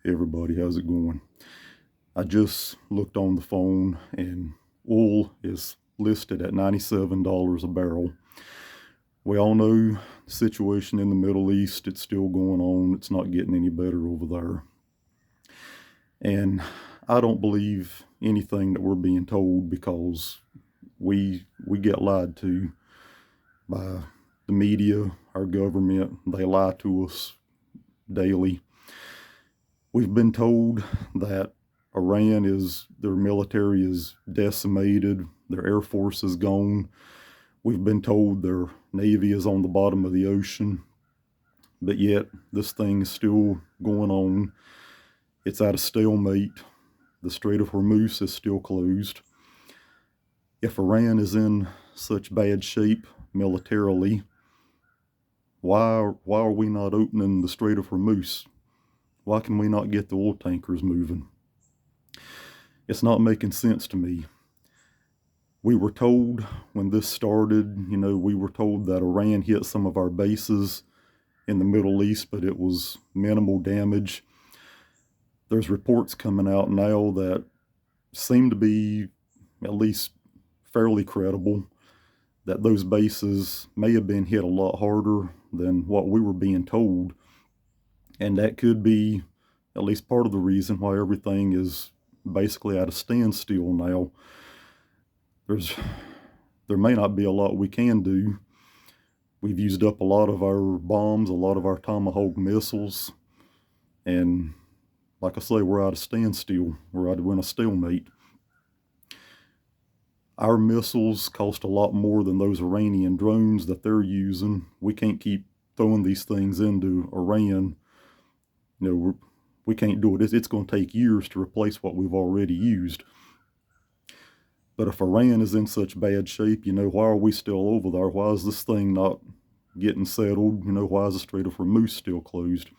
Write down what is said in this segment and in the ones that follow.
Everybody, how's it going? I just looked on the phone and oil is listed at $97 a barrel. We all know the situation in the Middle East, it's still going on. It's not getting any better over there. And I don't believe anything that we're being told because we get lied to by the media, our government. They lie to us daily. We've been told that their military is decimated, their air force is gone. We've been told their navy is on the bottom of the ocean, but yet this thing is still going on. It's at a stalemate. The Strait of Hormuz is still closed. If Iran is in such bad shape militarily, why are we not opening the Strait of Hormuz? Why can we not get the oil tankers moving? It's not making sense to me. We were told when this started, we were told that Iran hit some of our bases in the Middle East, but it was minimal damage. There's reports coming out now that seem to be at least fairly credible, that those bases may have been hit a lot harder than what we were being told. And that could be at least part of the reason why everything is basically at a standstill now. There may not be a lot we can do. We've used up a lot of our bombs, a lot of our Tomahawk missiles, and like I say, we're at a standstill. We're in a stalemate. Our missiles cost a lot more than those Iranian drones that they're using. We can't keep throwing these things into Iran. We can't do it. It's going to take years to replace what we've already used. But if Iran is in such bad shape, why are we still over there? Why is this thing not getting settled? Why is the Strait of Hormuz still closed?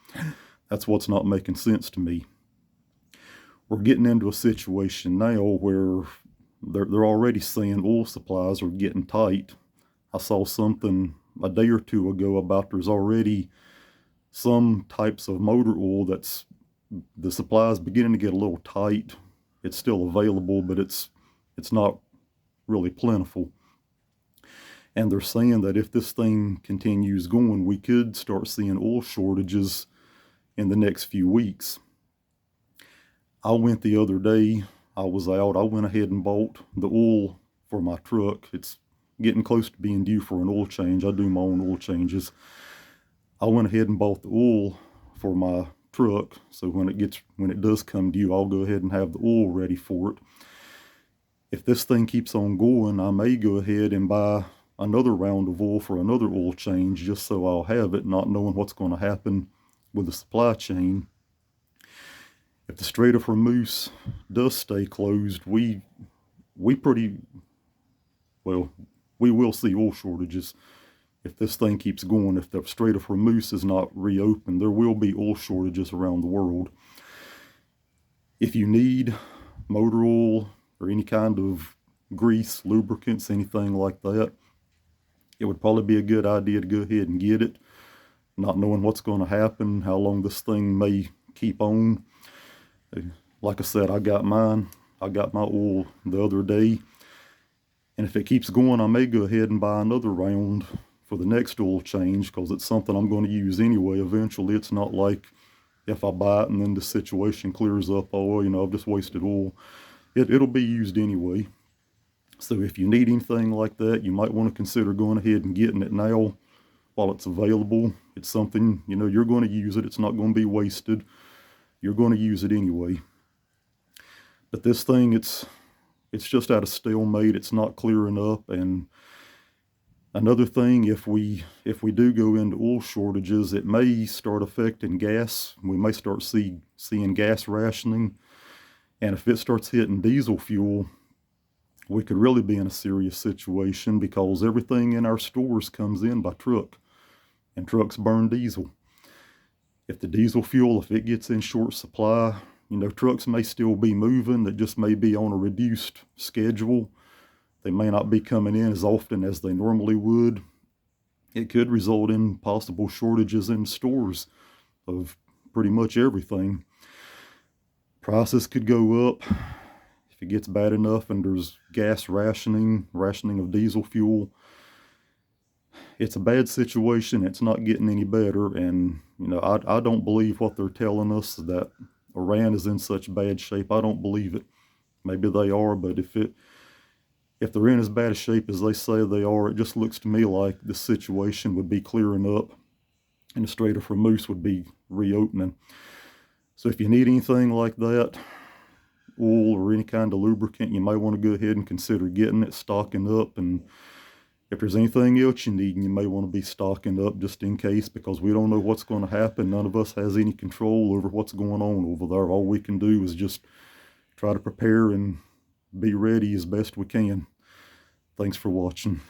That's what's not making sense to me. We're getting into a situation now where they're already saying oil supplies are getting tight. I saw something a day or two ago about there's already some types of motor oil the supply is beginning to get a little tight. It's still available, but it's not really plentiful. And they're saying that if this thing continues going, we could start seeing oil shortages in the next few weeks. I went the other day, I was out, I went ahead and bought the oil for my truck. It's getting close to being due for an oil change. I do my own oil changes. I went ahead and bought the oil for my truck, so when it does come due, I'll go ahead and have the oil ready for it. If this thing keeps on going, I may go ahead and buy another round of oil for another oil change just so I'll have it, not knowing what's going to happen with the supply chain. If the Strait of Hormuz does stay closed, we will see oil shortages. If this thing keeps going, if the Strait of Hormuz is not reopened, there will be oil shortages around the world. If you need motor oil or any kind of grease, lubricants, anything like that, it would probably be a good idea to go ahead and get it, not knowing what's going to happen, how long this thing may keep on. Like I said, I got my oil the other day, and if it keeps going, I may go ahead and buy another round for the next oil change because it's something I'm going to use anyway eventually. It's not like if I buy it and then the situation clears up, I've just wasted oil. It'll be used anyway. So if you need anything like that, you might want to consider going ahead and getting it now while it's available. It's something, you're going to use it. It's not going to be wasted. You're going to use it anyway. But this thing, it's just at a stalemate. It's not clearing up. And another thing, if we do go into oil shortages, it may start affecting gas. We may start seeing gas rationing. And if it starts hitting diesel fuel, we could really be in a serious situation because everything in our stores comes in by truck, and trucks burn diesel. If the diesel fuel, if it gets in short supply, trucks may still be moving. They just may be on a reduced schedule. They may not be coming in as often as they normally would. It could result in possible shortages in stores of pretty much everything. Prices could go up if it gets bad enough and there's gas rationing of diesel fuel. It's a bad situation. It's not getting any better. And, I don't believe what they're telling us, that Iran is in such bad shape. I don't believe it. Maybe they are, but if they're in as bad a shape as they say they are, it just looks to me like the situation would be clearing up and the Strait of Hormuz would be reopening. So if you need anything like that, oil or any kind of lubricant, you might want to go ahead and consider getting it, stocking up. And if there's anything else you need, you may want to be stocking up just in case, because we don't know what's going to happen. None of us has any control over what's going on over there. All we can do is just try to prepare and be ready as best we can. Thanks for watching.